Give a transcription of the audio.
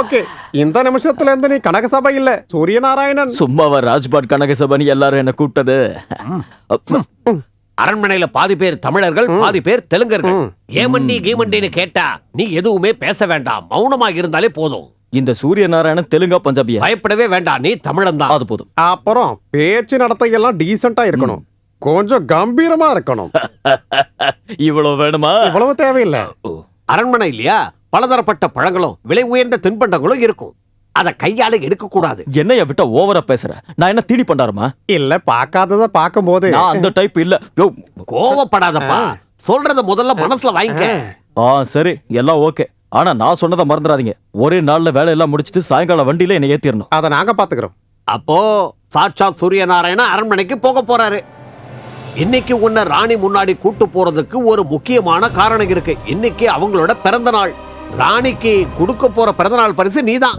Okay. இந்த நிமிஷத்துல இருந்து நீ கனகசபை இல்ல, சூரியநாராயணன். சும்மாவா ராஜ்பாட் கனகசபனி எல்லாரும் என்ன கூப்பிட்டது? அரண்மனையில பாதி பேர் தமிழர்கள், பாதி பேர் தெலுங்கர்கள். ஏமண்டி கீமண்டின்னு கேட்டா நீ எதுவுமே பேச வேண்டாம், மௌனமாக இருந்தாலே போதும். இந்த சூரிய நாராயணன் தெலுங்கா பஞ்சாபியா? பயப்படவே வேண்டாம், நீ தமிழன் தான். அது போதும். அப்புறம் பேச்சு நடத்தையெல்லாம் டீசெண்டா இருக்கணும், கொஞ்சம் கம்பீரமா இருக்கணும். இவ்வளவு வேணுமா? இவ்வளவு தேவையில்லை. அரண்மனை இல்லையா, பலதரப்பட்ட பழங்களும் விலை உயர்ந்த தின்பண்டங்களும் இருக்கும். அத கையால எடுக்க கூடாது. என்னைய விட்டா ஓவரா பேசுற. நான் என்ன தீனி பண்டாருமா? இல்ல, பார்க்காதத பார்க்கும்போது. நான் அந்த டைப் இல்ல. கோவப்படாதப்பா, சொல்றத முதல்ல மனசுல வாங்கிக்க. சரி, எல்லாம் ஓகே. ஆனா நான் சொன்னதை மறந்துடாதீங்க. ஒரே நாள்ல வேலையெல்லாம் முடிச்சிட்டு சாயங்காலம் வண்டியில என்ன ஏத்திரணும். அதை நாங்க பாத்துக்கிறோம். அப்போ சாட்சாத் சூரியநாராயண அரண்மனைக்கு போக போறாரு. இன்னைக்கு உன்னை ராணி முன்னாடி கூட்டு போறதுக்கு ஒரு முக்கியமான காரணம் இருக்கு. இன்னைக்கு அவங்களோட பிறந்த நாள். ராணிக்கு கொடுக்க போற பிறந்த நாள் பரிசு நீதான்.